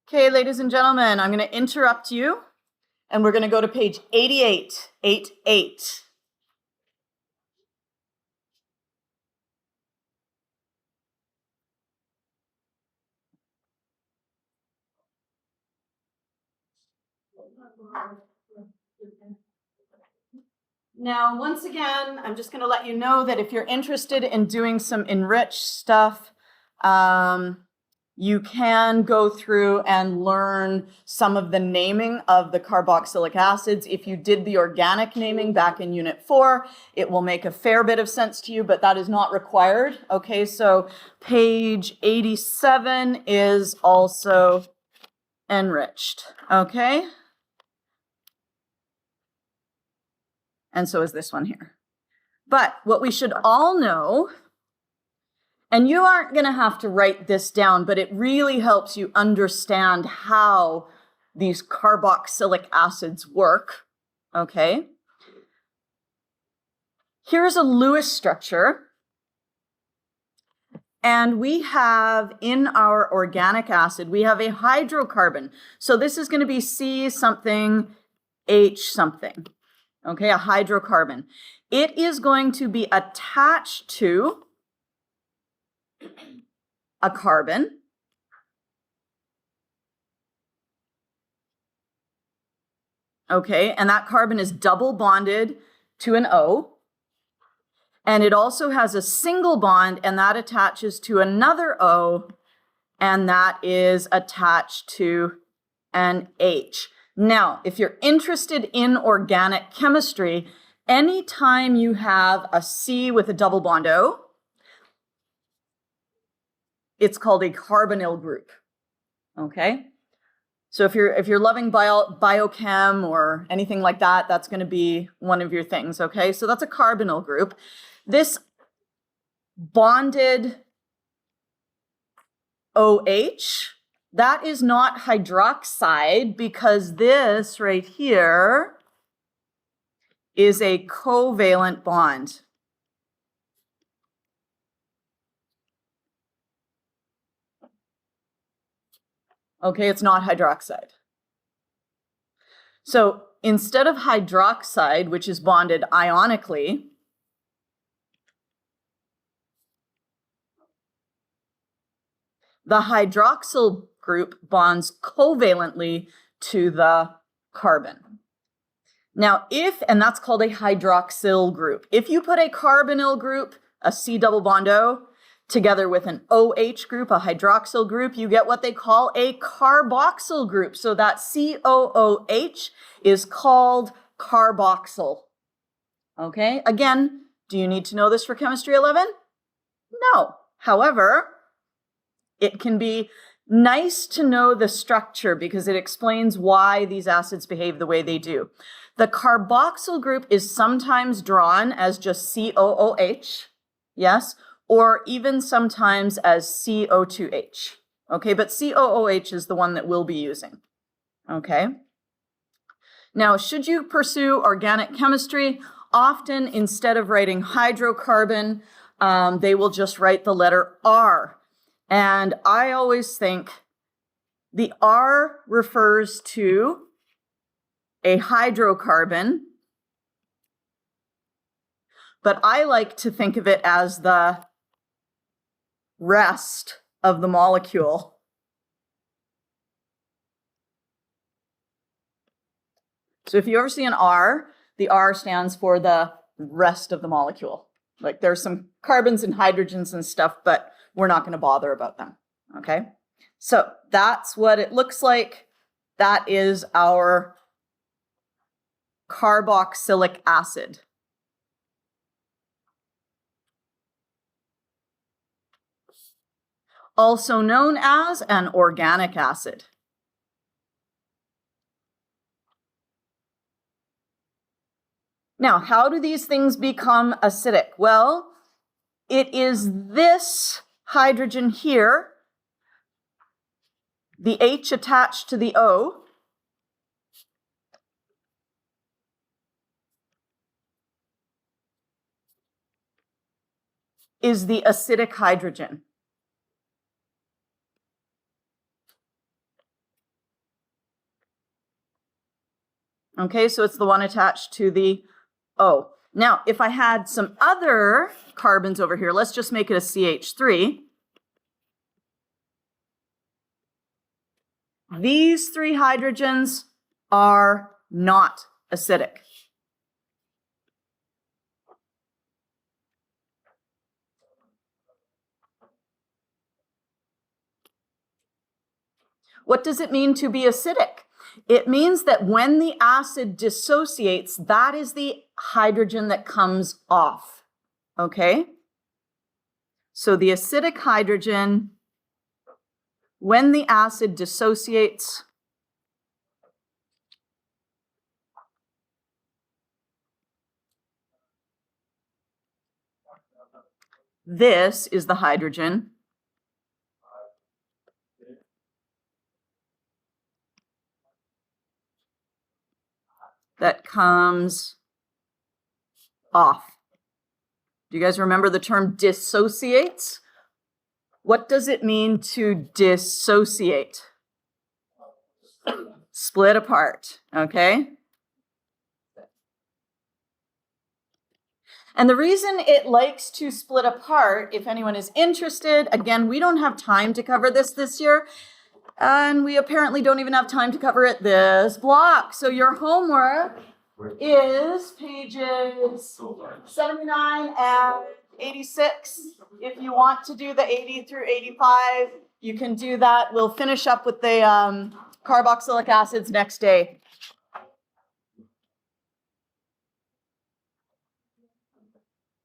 Okay, ladies and gentlemen, I'm going to interrupt you, and we're going to go to page 88, 88. Now, once again, I'm just going to let you know that if you're interested in doing some enriched stuff, you can go through and learn some of the naming of the carboxylic acids. If you did the organic naming back in Unit 4, it will make a fair bit of sense to you, but that is not required. Okay, so page 87 is also enriched. Okay? And so is this one here. But what we should all know, and you aren't going to have to write this down, but it really helps you understand how these carboxylic acids work, okay? Here's a Lewis structure. And we have in our organic acid, we have a hydrocarbon. So this is going to be C something, H something, okay, a hydrocarbon. It is going to be attached to a carbon. Okay, and that carbon is double bonded to an O. And it also has a single bond, and that attaches to another O, and that is attached to an H. Now, if you're interested in organic chemistry, anytime you have a C with a double bond O, it's called a carbonyl group, okay? So if you're loving biochem or anything like that, that's going to be one of your things, okay? So that's a carbonyl group. This bonded OH, that is not hydroxide because this right here is a covalent bond. Okay, it's not hydroxide. So instead of hydroxide, which is bonded ionically, the hydroxyl group bonds covalently to the carbon. Now, and that's called a hydroxyl group. If you put a carbonyl group, a C double bond O, together with an OH group, a hydroxyl group, you get what they call a carboxyl group. So that COOH is called carboxyl. Okay, again, do you need to know this for Chemistry 11? No. However, it can be nice to know the structure because it explains why these acids behave the way they do. The carboxyl group is sometimes drawn as just COOH, yes, or even sometimes as CO2H, okay? But COOH is the one that we'll be using, okay? Now, should you pursue organic chemistry, often instead of writing hydrocarbon, they will just write the letter R. And I always think the R refers to a hydrocarbon, but I like to think of it as the rest of the molecule. So if you ever see an R, the R stands for the rest of the molecule. Like there's some carbons and hydrogens and stuff, but we're not going to bother about them, okay? So that's what it looks like. That is our carboxylic acid. Also known as an organic acid. Now, how do these things become acidic? Well, it is this hydrogen here, the H attached to the O, is the acidic hydrogen. Okay, so it's the one attached to the O. Now, if I had some other carbons over here, let's just make it a CH3. These 3 hydrogens are not acidic. What does it mean to be acidic? It means that when the acid dissociates, that is the hydrogen that comes off. Okay? So the acidic hydrogen, when the acid dissociates, this is the hydrogen that comes off. Do you guys remember the term dissociates? What does it mean to dissociate? Split apart, okay? And the reason it likes to split apart, if anyone is interested, again, we don't have time to cover this year, and we apparently don't even have time to cover it this block. So your homework is pages 79 and 86. If you want to do the 80 through 85, you can do that. We'll finish up with the carboxylic acids next day.